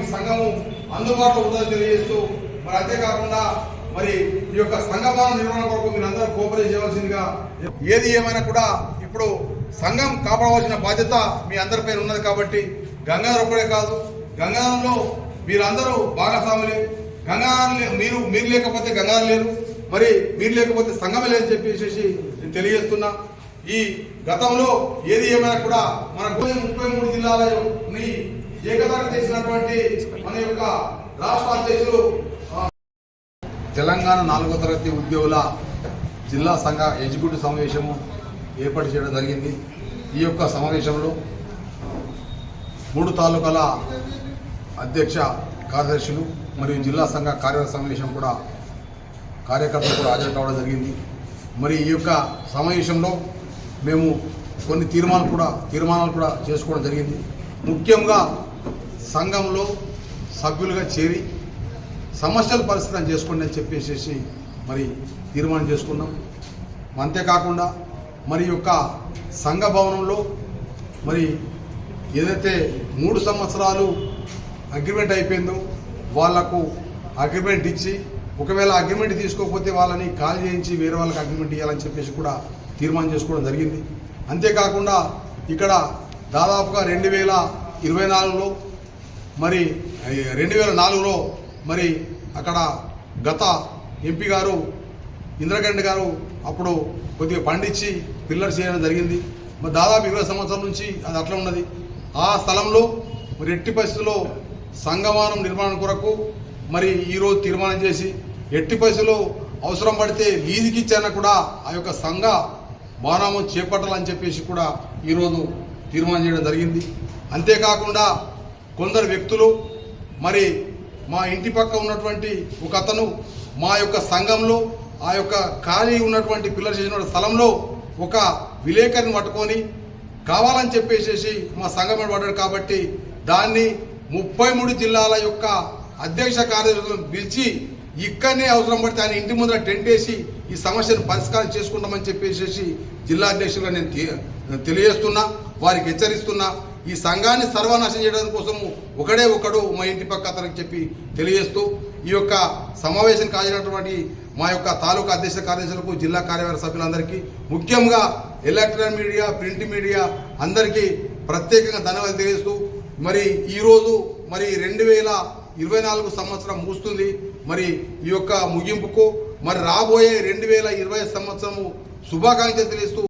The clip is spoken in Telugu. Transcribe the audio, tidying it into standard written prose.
మీకు సంఘము అందుబాటులో ఉందని తెలియజేస్తూ మరి అంతేకాకుండా మరి ఈ యొక్క సంఘభవన నిర్వహణ కొరకు మీరు అందరూ కోఆపరేట్ చేయవలసిందిగా, ఏది ఏమైనా కూడా ఇప్పుడు సంఘం కాపాడవలసిన బాధ్యత మీ అందరిపైన ఉన్నది కాబట్టి గంగాధర్ ఒక్కడే కాదు, గంగాధరంలో మీరందరూ భాగస్వాములే. గంగాధర్ మీరు లేకపోతే గంగాధర్ లేరు, మరి మీరు లేకపోతే సంఘమే లేదని చెప్పేసి నేను తెలియజేస్తున్నా. ఈ గతంలో ఏది ఏమైనా కూడా మన 33 జిల్లాలని ఏకదాటి చేసినటువంటి మన యొక్క రాష్ట్ర అధ్యక్షులు తెలంగాణ 4వ తరగతి ఉద్యోగుల జిల్లా సంఘ ఎగ్జిక్యూటివ్ సమావేశము ఏర్పాటు చేయడం జరిగింది. ఈ యొక్క సమావేశంలో 3 తాలూకాల అధ్యక్ష కార్యదర్శులు మరియు జిల్లా సంఘ కార్యవర్గ సమావేశం కూడా కార్యకర్తలు కూడా హాజరు కావడం జరిగింది. మరి ఈ యొక్క సమావేశంలో మేము కొన్ని తీర్మానాలు కూడా చేసుకోవడం జరిగింది. ముఖ్యంగా సంఘంలో సభ్యులుగా చేరి సమస్యల పరిస్థితిని చేసుకోండి అని చెప్పేసి మరి తీర్మానం చేసుకున్నాం. అంతేకాకుండా మరి యొక్క సంఘ భవనంలో మరి ఏదైతే 3 సంవత్సరాలు అగ్రిమెంట్ అయిపోయిందో వాళ్లకు అగ్రిమెంట్ ఇచ్చి, ఒకవేళ అగ్రిమెంట్ తీసుకోకపోతే వాళ్ళని ఖాళీ చేయించి వేరే వాళ్ళకి అగ్రిమెంట్ ఇవ్వాలని చెప్పేసి కూడా తీర్మానం చేసుకోవడం జరిగింది. అంతేకాకుండా ఇక్కడ దాదాపుగా 2024లో మరి 2004లో మరి అక్కడ గత ఎంపీ గారు ఇంద్రగండి గారు అప్పుడు కొద్దిగా పండించి పిల్లర్స్ చేయడం జరిగింది. మరి దాదాపు 20 సంవత్సరాల నుంచి అది అట్లా ఉన్నది. ఆ స్థలంలో మరి ఎట్టి పరిస్థితుల్లో సంఘభవనం నిర్మాణం కొరకు మరి ఈరోజు తీర్మానం చేసి ఎట్టి పరిస్థితుల్లో అవసరం పడితే లీజుకి ఇచ్చాన కూడా ఆ యొక్క సంఘ భవనం చేపట్టాలని చెప్పేసి కూడా ఈరోజు తీర్మానం చేయడం జరిగింది. అంతేకాకుండా కొందరు వ్యక్తులు మరి మా ఇంటి పక్క ఉన్నటువంటి ఒక అతను మా యొక్క సంఘంలో ఆ యొక్క ఖాళీ ఉన్నటువంటి పిల్లలు చేసిన స్థలంలో ఒక విలేకరిని పట్టుకొని కావాలని చెప్పేసి మా సంఘం పడ్డాడు కాబట్టి దాన్ని 33 జిల్లాల యొక్క అధ్యక్ష కార్యదర్శులను పిలిచి ఇక్కడనే అవసరం పడితే ఆయన ఇంటి ముందర టెంట్ వేసి ఈ సమస్యను పరిష్కారం చేసుకుంటామని చెప్పేసి జిల్లా అధ్యక్షులుగా నేను తెలియజేస్తున్నా, వారికి హెచ్చరిస్తున్నా. ఈ సంఘాన్ని సర్వనాశనం చేయడం కోసము ఒకడు మా ఇంటి పక్క అతనికి చెప్పి తెలియజేస్తూ ఈ యొక్క సమావేశానికి హాజరైనటువంటి మా యొక్క తాలూకా అధ్యక్ష కార్యదర్శులకు, జిల్లా కార్యవర్గ సభ్యులందరికీ, ముఖ్యంగా ఎలక్ట్రానిక్ మీడియా, ప్రింట్ మీడియా అందరికీ ప్రత్యేకంగా ధన్యవాదాలు తెలియజేస్తూ మరి ఈరోజు మరి 2024 సంవత్సరం ముగుస్తుంది. మరి ఈ యొక్క ముగింపుకు మరి రాబోయే 2020 సంవత్సరము శుభాకాంక్షలు తెలియజేస్తూ